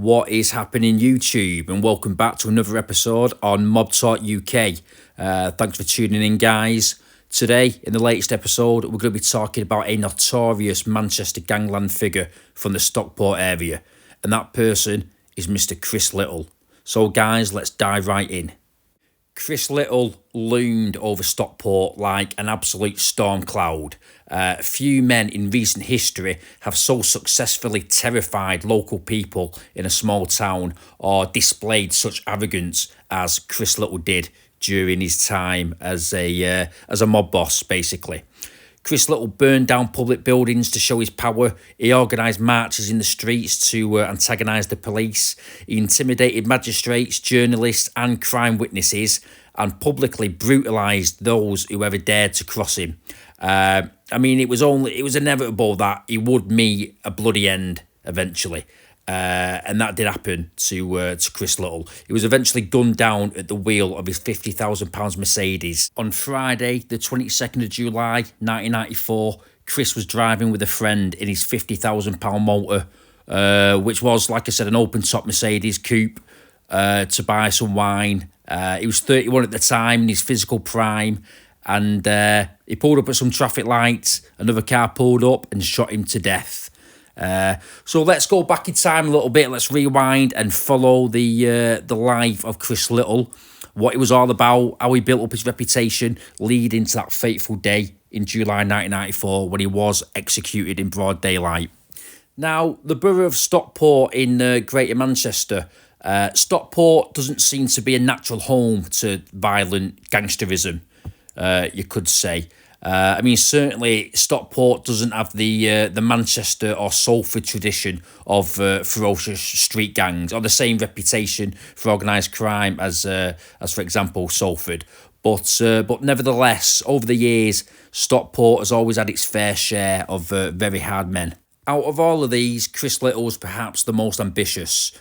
What is happening YouTube, and welcome back to another episode on Mob Talk UK. Thanks for tuning in, guys. Today, in the latest episode, we're going to be talking about a notorious Manchester Gangland figure from the Stockport area, and that person is Mr. Chris Little. So guys, let's dive right in. Chris Little loomed over Stockport like an absolute storm cloud. Few men in recent history have so successfully terrified local people in a small town or displayed such arrogance as Chris Little did during his time as a mob boss, basically. Chris Little burned down public buildings to show his power. He organised marches in the streets to antagonise the police. He intimidated magistrates, journalists and crime witnesses and publicly brutalised those who ever dared to cross him. It was inevitable that he would meet a bloody end eventually. And that did happen to Chris Little. He was eventually gunned down at the wheel of his £50,000 Mercedes. On Friday, the 22nd of July, 1994, Chris was driving with a friend in his £50,000 motor, which was, like I said, an open-top Mercedes coupe, to buy some wine. He was 31 at the time, in his physical prime, and he pulled up at some traffic lights. Another car pulled up and shot him to death. So let's go back in time a little bit. Let's rewind and follow the life of Chris Little, what it was all about, how he built up his reputation, leading to that fateful day in July 1994 when he was executed in broad daylight. Now, the borough of Stockport in Greater Manchester, Stockport doesn't seem to be a natural home to violent gangsterism, you could say. Certainly Stockport doesn't have the Manchester or Salford tradition of ferocious street gangs or the same reputation for organised crime as for example, Salford. But nevertheless, over the years, Stockport has always had its fair share of very hard men. Out of all of these, Chris Little was perhaps the most ambitious.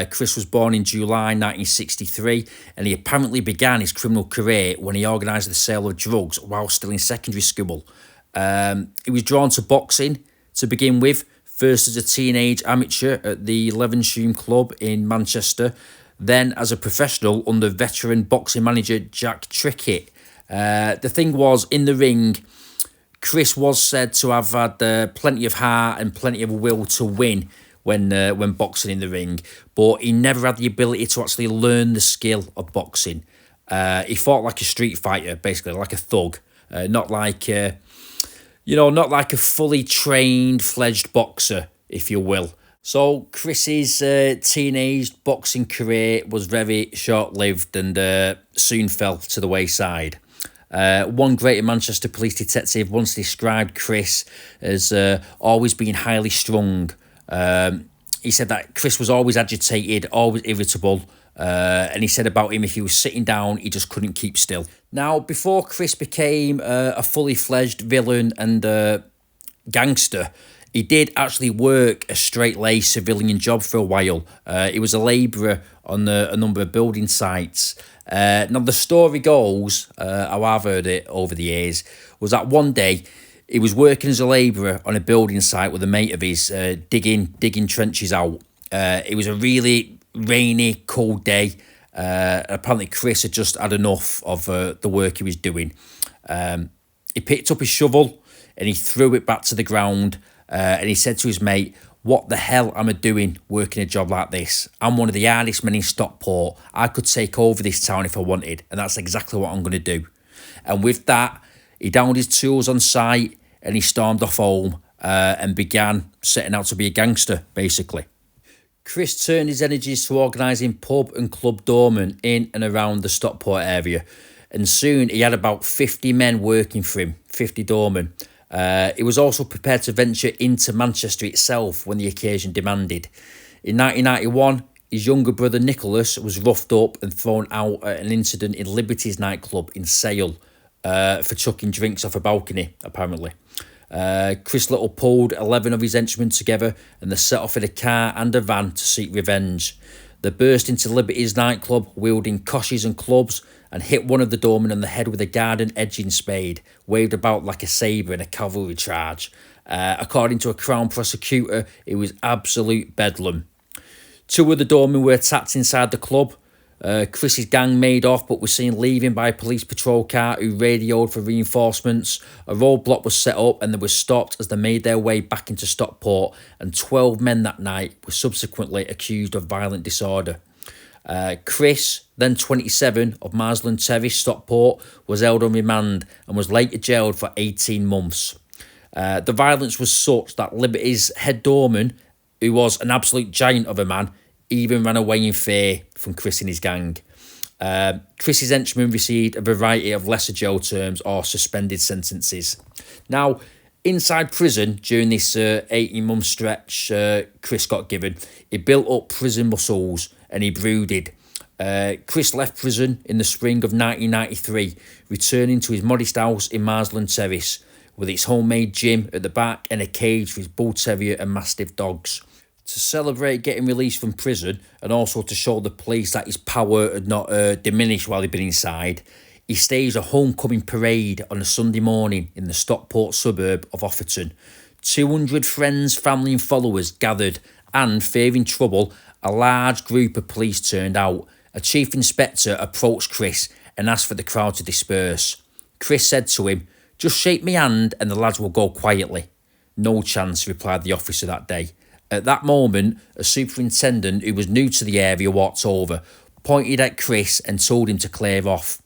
Chris was born in July 1963 and he apparently began his criminal career when he organised the sale of drugs while still in secondary school. He was drawn to boxing to begin with, first as a teenage amateur at the Levenshulme Club in Manchester, then as a professional under veteran boxing manager Jack Trickett. The thing was, in the ring, Chris was said to have had plenty of heart and plenty of will to win when boxing in the ring, but he never had the ability to actually learn the skill of boxing. He fought like a street fighter, basically, like a thug, not like a fully trained, fledged boxer, if you will. So Chris's teenage boxing career was very short-lived and soon fell to the wayside. One Greater Manchester police detective once described Chris as always being highly strung. He said that Chris was always agitated, always irritable, and he said about him, if he was sitting down, he just couldn't keep still. Now, before Chris became a fully fledged villain and gangster, he did actually work a straight-laced civilian job for a while. He was a labourer on a number of building sites. Now, the story goes, how I've heard it over the years, was that one day he was working as a labourer on a building site with a mate of his, digging trenches out. It was a really rainy, cold day. Apparently, Chris had just had enough of the work he was doing. He picked up his shovel and he threw it back to the ground. And he said to his mate, "What the hell am I doing working a job like this? I'm one of the hardest men in Stockport. I could take over this town if I wanted, and that's exactly what I'm going to do." And with that, he downed his tools on site and he stormed off home and began setting out to be a gangster, basically. Chris turned his energies to organising pub and club doormen in and around the Stockport area. And soon he had about 50 men working for him, 50 doormen. He was also prepared to venture into Manchester itself when the occasion demanded. In 1991, his younger brother Nicholas was roughed up and thrown out at an incident in Liberty's nightclub in Sale for chucking drinks off a balcony, apparently. Chris Little pulled 11 of his henchmen together and they set off in a car and a van to seek revenge. They burst into Liberty's nightclub wielding coshes and clubs and hit one of the doormen on the head with a garden edging spade, waved about like a sabre in a cavalry charge. According to a Crown prosecutor, it was absolute bedlam. Two other doormen were attacked inside the club. Chris's gang made off but was seen leaving by a police patrol car who radioed for reinforcements. A roadblock was set up and they were stopped as they made their way back into Stockport, and 12 men that night were subsequently accused of violent disorder. Chris, then 27, of Marsland Terrace, Stockport, was held on remand and was later jailed for 18 months. The violence was such that Liberty's head doorman, who was an absolute giant of a man, even ran away in fear from Chris and his gang. Chris's henchmen received a variety of lesser jail terms or suspended sentences. Now, inside prison, during this 18-month stretch Chris got given, he built up prison muscles and he brooded. Chris left prison in the spring of 1993, returning to his modest house in Marsland Terrace, with its homemade gym at the back and a cage for his bull terrier and mastiff dogs. To celebrate getting released from prison and also to show the police that his power had not diminished while he'd been inside, he staged a homecoming parade on a Sunday morning in the Stockport suburb of Offerton. 200 friends, family and followers gathered, and, fearing trouble, a large group of police turned out. A chief inspector approached Chris and asked for the crowd to disperse. Chris said to him, "Just shake me hand and the lads will go quietly." "No chance," replied the officer that day. At that moment, a superintendent who was new to the area walked over, pointed at Chris and told him to clear off.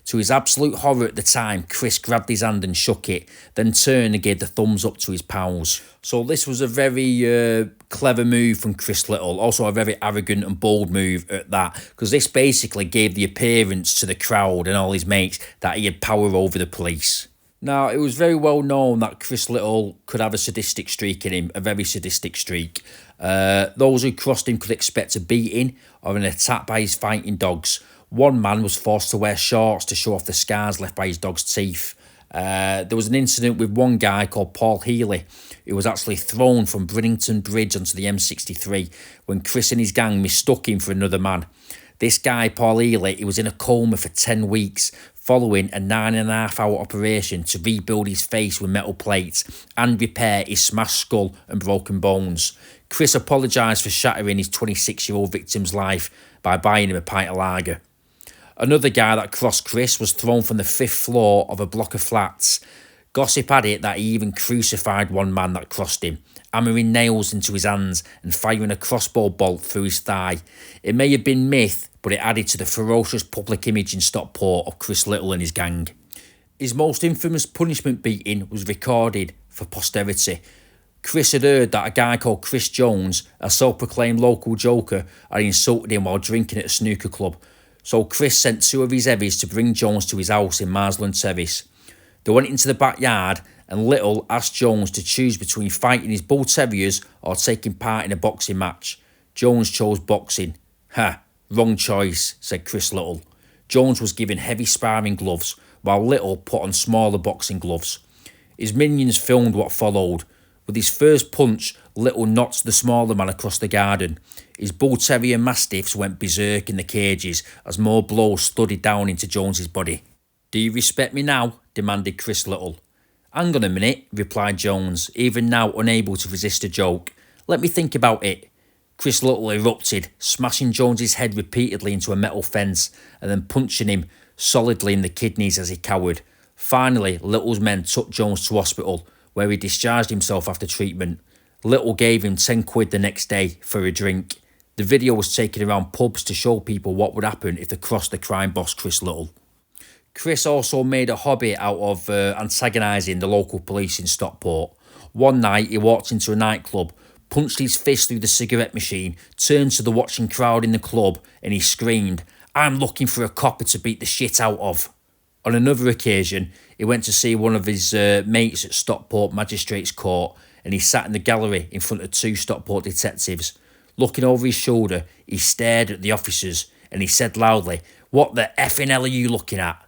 To his absolute horror at the time, Chris grabbed his hand and shook it, then turned and gave the thumbs up to his pals. So this was a very clever move from Chris Little, also a very arrogant and bold move at that, because this basically gave the appearance to the crowd and all his mates that he had power over the police. Now, it was very well known that Chris Little could have a sadistic streak in him, a very sadistic streak. Those who crossed him could expect a beating or an attack by his fighting dogs. One man was forced to wear shorts to show off the scars left by his dog's teeth. There was an incident with one guy called Paul Healy, who was actually thrown from Brinnington Bridge onto the M63 when Chris and his gang mistook him for another man. This guy, Paul Healy, he was in a coma for 10 weeks, following a 9.5-hour operation to rebuild his face with metal plates and repair his smashed skull and broken bones. Chris apologised for shattering his 26-year-old victim's life by buying him a pint of lager. Another guy that crossed Chris was thrown from the 5th floor of a block of flats. Gossip had it that he even crucified one man that crossed him, hammering nails into his hands and firing a crossbow bolt through his thigh. It may have been myth, but it added to the ferocious public image in Stockport of Chris Little and his gang. His most infamous punishment beating was recorded for posterity. Chris had heard that a guy called Chris Jones, a self-proclaimed local joker, had insulted him while drinking at a snooker club. So Chris sent 2 of his heavies to bring Jones to his house in Marsland Terrace. They went into the backyard and Little asked Jones to choose between fighting his bull terriers or taking part in a boxing match. Jones chose boxing. "Ha, wrong choice," said Chris Little. Jones was given heavy sparring gloves, while Little put on smaller boxing gloves. His minions filmed what followed. With his first punch, Little knocked the smaller man across the garden. His bull terrier mastiffs went berserk in the cages as more blows thudded down into Jones's body. "Do you respect me now?" demanded Chris Little. "Hang on a minute," replied Jones, even now unable to resist a joke. "Let me think about it." Chris Little erupted, smashing Jones's head repeatedly into a metal fence and then punching him solidly in the kidneys as he cowered. Finally, Little's men took Jones to hospital, where he discharged himself after treatment. Little gave him 10 quid the next day for a drink. The video was taken around pubs to show people what would happen if they crossed the crime boss Chris Little. Chris also made a hobby out of antagonising the local police in Stockport. One night he walked into a nightclub, punched his fist through the cigarette machine, turned to the watching crowd in the club and he screamed, "I'm looking for a copper to beat the shit out of." On another occasion, he went to see one of his mates at Stockport Magistrates Court and he sat in the gallery in front of 2 Stockport detectives. Looking over his shoulder, he stared at the officers and he said loudly, "What the effing hell are you looking at?"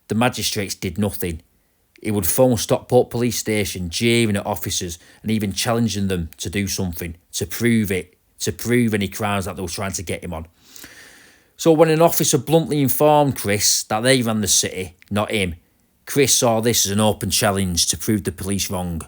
The magistrates did nothing. He would phone Stockport police station, jeering at officers and even challenging them to do something, to prove any crimes that they were trying to get him on. So when an officer bluntly informed Chris that they ran the city, not him, Chris saw this as an open challenge to prove the police wrong.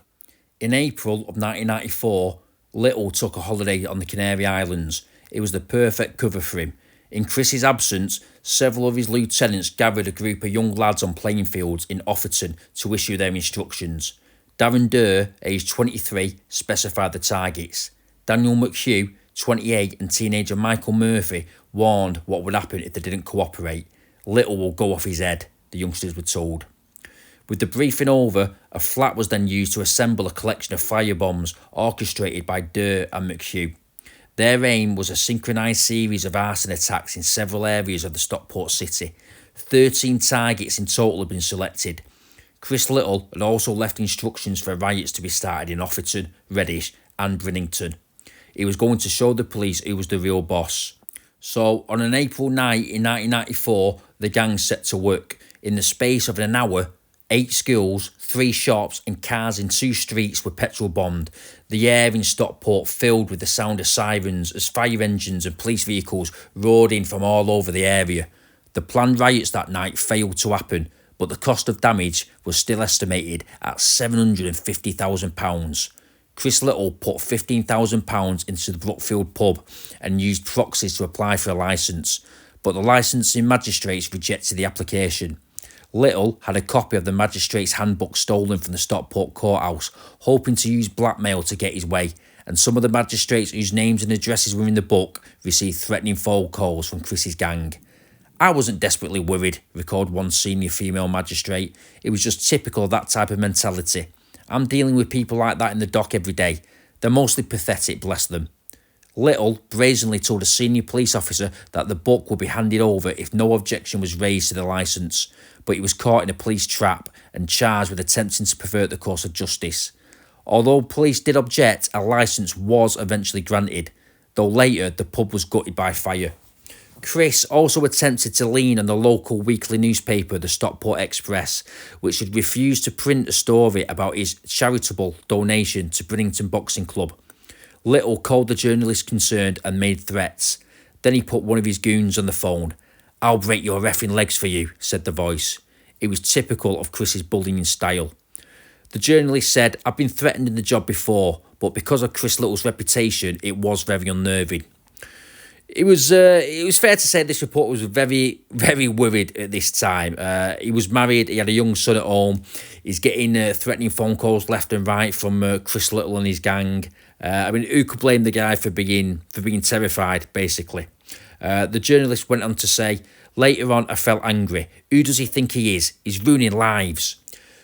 In April of 1994, Little took a holiday on the Canary Islands. It was the perfect cover for him. In Chris's absence, several of his lieutenants gathered a group of young lads on playing fields in Offerton to issue their instructions. Darren Durr, aged 23, specified the targets. Daniel McHugh, 28, and teenager Michael Murphy warned what would happen if they didn't cooperate. Little will go off his head, the youngsters were told. With the briefing over, a flat was then used to assemble a collection of firebombs orchestrated by Durr and McHugh. Their aim was a synchronised series of arson attacks in several areas of the Stockport city. 13 targets in total had been selected. Chris Little had also left instructions for riots to be started in Offerton, Reddish and Brinnington. He was going to show the police who was the real boss. So, on an April night in 1994, the gang set to work. In the space of an hour, 8 schools, 3 shops and cars in 2 streets were petrol bombed. The air in Stockport filled with the sound of sirens as fire engines and police vehicles roared in from all over the area. The planned riots that night failed to happen, but the cost of damage was still estimated at £750,000. Chris Little put £15,000 into the Brookfield pub and used proxies to apply for a licence, but the licensing magistrates rejected the application. Little had a copy of the magistrate's handbook stolen from the Stockport courthouse, hoping to use blackmail to get his way, and some of the magistrates whose names and addresses were in the book received threatening phone calls from Chris's gang. I wasn't desperately worried, recalled one senior female magistrate. It was just typical of that type of mentality. I'm dealing with people like that in the dock every day. They're mostly pathetic, bless them. Little brazenly told a senior police officer that the book would be handed over if no objection was raised to the licence, but he was caught in a police trap and charged with attempting to pervert the course of justice. Although police did object, a licence was eventually granted, though later the pub was gutted by fire. Chris also attempted to lean on the local weekly newspaper, the Stockport Express, which had refused to print a story about his charitable donation to Brinnington Boxing Club. Little called the journalist concerned and made threats. Then he put one of his goons on the phone. "I'll break your effing legs for you," said the voice. It was typical of Chris's bullying style. The journalist said, "I've been threatened in the job before, but because of Chris Little's reputation, it was very unnerving." It was fair to say this reporter was very, very worried at this time. He was married, he had a young son at home. He's getting threatening phone calls left and right from Chris Little and his gang. Who could blame the guy for being terrified, basically? The journalist went on to say, "Later on, I felt angry. Who does he think he is? He's ruining lives."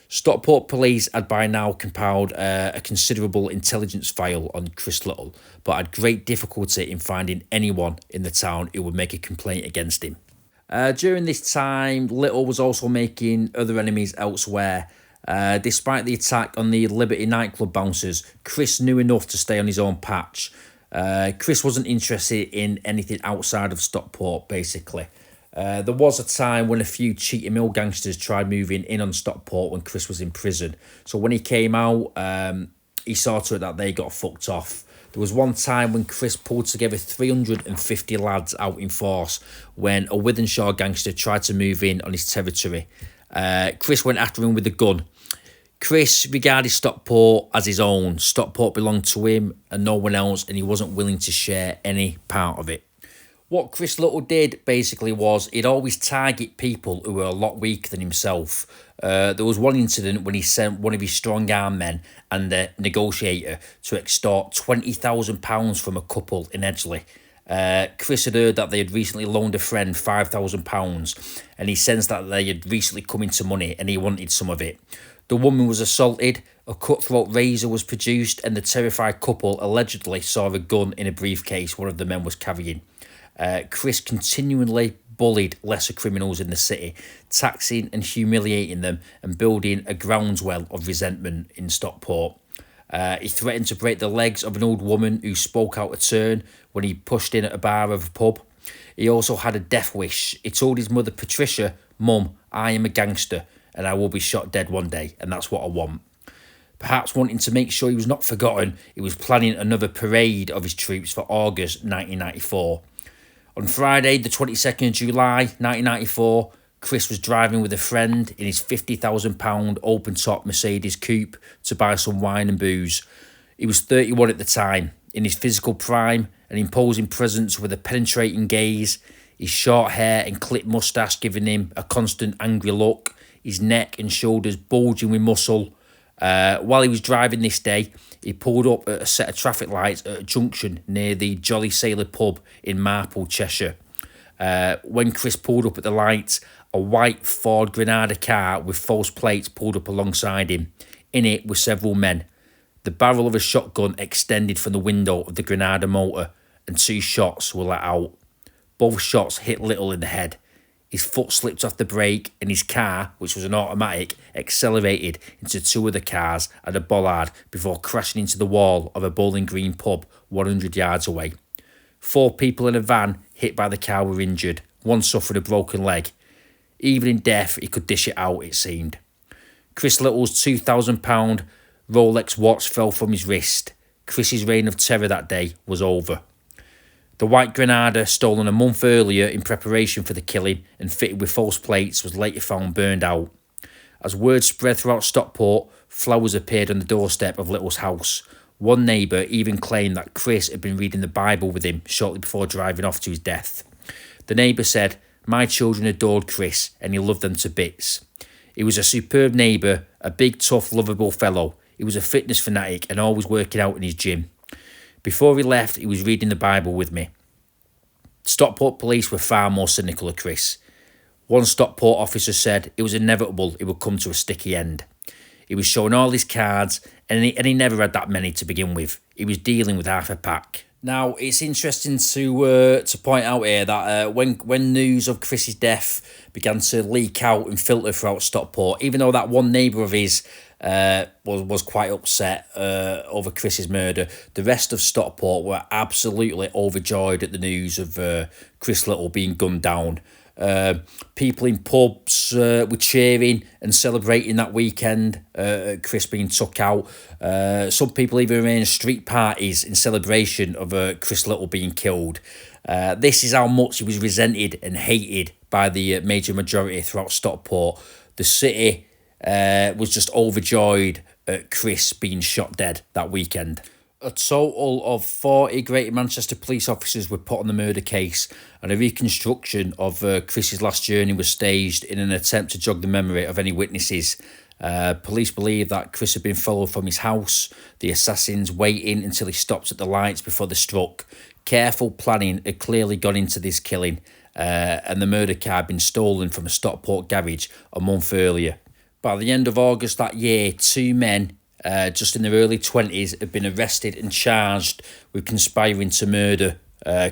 Stockport police had by now compiled a considerable intelligence file on Chris Little, but had great difficulty in finding anyone in the town who would make a complaint against him. During this time, Little was also making other enemies elsewhere. Despite the attack on the Liberty nightclub bouncers, Chris knew enough to stay on his own patch. Chris wasn't interested in anything outside of Stockport, basically. There was a time when a few Cheetah Mill gangsters tried moving in on Stockport when Chris was in prison. So when he came out, he saw to it that they got fucked off. There was one time when Chris pulled together 350 lads out in force when a Withenshaw gangster tried to move in on his territory. Chris went after him with a gun. Chris regarded Stockport as his own. Stockport belonged to him and no one else, and he wasn't willing to share any part of it. What Chris Little did, basically, was he'd always target people who were a lot weaker than himself. There was one incident when he sent one of his strong-arm men and a negotiator to extort £20,000 from a couple in Edgeley. Chris had heard that they had recently loaned a friend £5,000, and he sensed that they had recently come into money and he wanted some of it. The woman was assaulted, a cutthroat razor was produced, and the terrified couple allegedly saw a gun in a briefcase one of the men was carrying. Chris continually bullied lesser criminals in the city, taxing and humiliating them and building a groundswell of resentment in Stockport. He threatened to break the legs of an old woman who spoke out of turn when he pushed in at a bar of a pub. He also had a death wish. He told his mother, Patricia, "Mum, I am a gangster and I will be shot dead one day, and that's what I want." Perhaps wanting to make sure he was not forgotten, he was planning another parade of his troops for August 1994. On Friday, the 22nd of July 1994, Chris was driving with a friend in his £50,000 open-top Mercedes coupe to buy some wine and booze. He was 31 at the time. in his physical prime, an imposing presence with a penetrating gaze, his short hair and clipped moustache giving him a constant angry look, his neck and shoulders bulging with muscle. While he was driving this day, he pulled up at a set of traffic lights at a junction near the Jolly Sailor pub in Marple, Cheshire. When Chris pulled up at the lights, a white Ford Granada car with false plates pulled up alongside him. In it were several men. The barrel of a shotgun extended from the window of the Granada motor, and 2 shots were let out. Both shots hit Little in the head. His foot slipped off the brake and his car, which was an automatic, accelerated into 2 other cars and a bollard before crashing into the wall of a Bowling Green pub 100 yards away. 4 people in a van hit by the car were injured. 1 suffered a broken leg. Even in death, he could dish it out, it seemed. Chris Little's £2,000 Rolex watch fell from his wrist. Chris's reign of terror that day was over. The white Granada, stolen a month earlier in preparation for the killing and fitted with false plates, was later found burned out. As word spread throughout Stockport, flowers appeared on the doorstep of Little's house. One neighbour even claimed that Chris had been reading the Bible with him shortly before driving off to his death. The neighbour said, "My children adored Chris and he loved them to bits. He was a superb neighbour, a big, tough, lovable fellow. He was a fitness fanatic and always working out in his gym. Before he left, he was reading the Bible with me." Stockport police were far more cynical of Chris. One Stockport officer said it was inevitable it would come to a sticky end. He was showing all his cards and he never had that many to begin with. He was dealing with half a pack. Now, it's interesting to point out here that when news of Chris's death began to leak out and filter throughout Stockport, even though that one neighbour of his was quite upset over Chris's murder, the rest of Stockport were absolutely overjoyed at the news of Chris Little being gunned down. People in pubs were cheering and celebrating that weekend, Chris being took out. Some people even arranged street parties in celebration of Chris Little being killed. This is how much he was resented and hated by the major majority throughout Stockport. The city was just overjoyed at Chris being shot dead that weekend. A total of 40 Greater Manchester police officers were put on the murder case, and a reconstruction of Chris's last journey was staged in an attempt to jog the memory of any witnesses. Police believe that Chris had been followed from his house, the assassins waiting until he stopped at the lights before they struck. Careful planning had clearly gone into this killing, and the murder car had been stolen from a Stockport garage a month earlier. By the end of August that year, 2 men, just in their early 20s, had been arrested and charged with conspiring to murder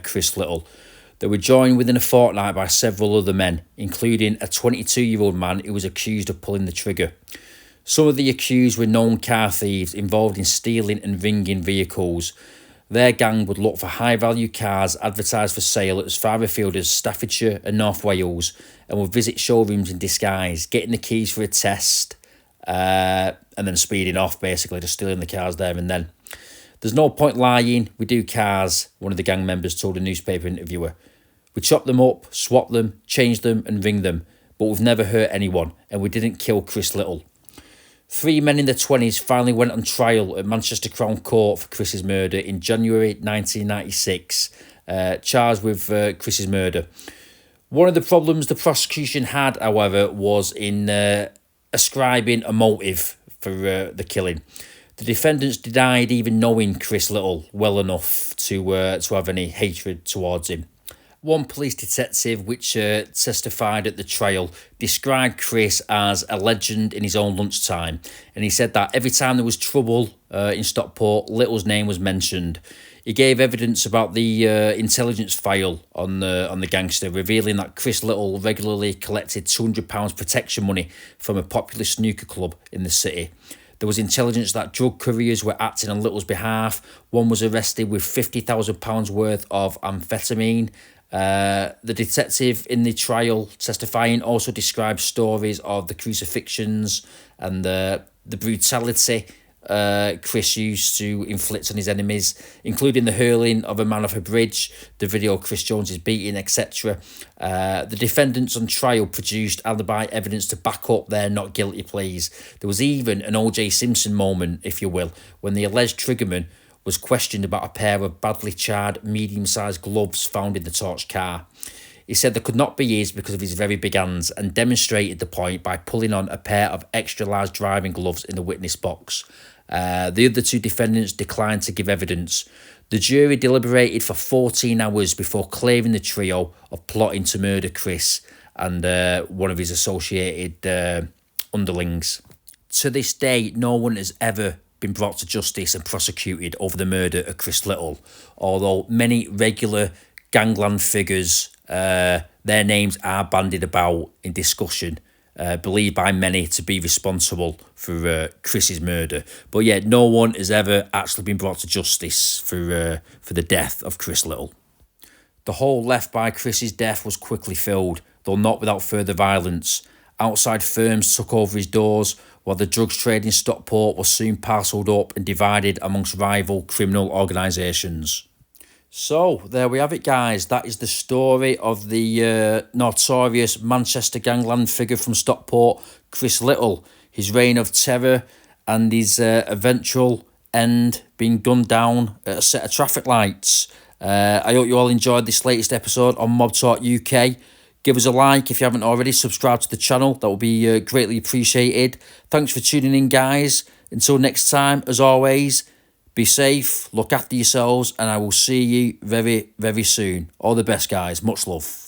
Chris Little. They were joined within a fortnight by several other men, including a 22-year-old man who was accused of pulling the trigger. Some of the accused were known car thieves involved in stealing and ringing vehicles. Their gang would look for high-value cars advertised for sale as far afield as Staffordshire and North Wales, and would visit showrooms in disguise, getting the keys for a test, and then speeding off, basically, just stealing the cars there and then. "There's no point lying, we do cars," one of the gang members told a newspaper interviewer. "We chop them up, swap them, change them and ring them, but we've never hurt anyone, and we didn't kill Chris Little." 3 men in their 20s finally went on trial at Manchester Crown Court for Chris's murder in January 1996, charged with Chris's murder. One of the problems the prosecution had, however, was in ascribing a motive for the killing. The defendants denied even knowing Chris Little well enough to have any hatred towards him. One police detective, which testified at the trial, described Chris as a legend in his own lunchtime, and he said that every time there was trouble in Stockport, Little's name was mentioned. He gave evidence about the intelligence file on the gangster, revealing that Chris Little regularly collected £200 protection money from a popular snooker club in the city. There was intelligence that drug couriers were acting on Little's behalf. One was arrested with £50,000 worth of amphetamine. The detective in the trial testifying also described stories of the crucifixions and the brutality Chris used to inflict on his enemies, including the hurling of a man off a bridge, the video of Chris Jones's beating, etc. The defendants on trial produced alibi evidence to back up their not guilty pleas. There was even an O.J. Simpson moment, if you will, when the alleged triggerman was questioned about a pair of badly charred, medium-sized gloves found in the torched car. He said they could not be his because of his very big hands, and demonstrated the point by pulling on a pair of extra-large driving gloves in the witness box. The other two defendants declined to give evidence. The jury deliberated for 14 hours before clearing the trio of plotting to murder Chris and one of his associated underlings. To this day, no one has ever been brought to justice and prosecuted over the murder of Chris Little, although many regular Gangland figures, their names are bandied about in discussion, believed by many to be responsible for Chris's murder. But yet, no one has ever actually been brought to justice for the death of Chris Little. The hole left by Chris's death was quickly filled, though not without further violence. Outside firms took over his doors, while the drugs trade in Stockport was soon parcelled up and divided amongst rival criminal organisations. So, there we have it, guys. That is the story of the notorious Manchester Gangland figure from Stockport, Chris Little. His reign of terror and his eventual end being gunned down at a set of traffic lights. I hope you all enjoyed this latest episode on Mob Talk UK. Give us a like if you haven't already. Subscribe to the channel. That will be greatly appreciated. Thanks for tuning in, guys. Until next time, as always, be safe, look after yourselves, and I will see you very, very soon. All the best, guys. Much love.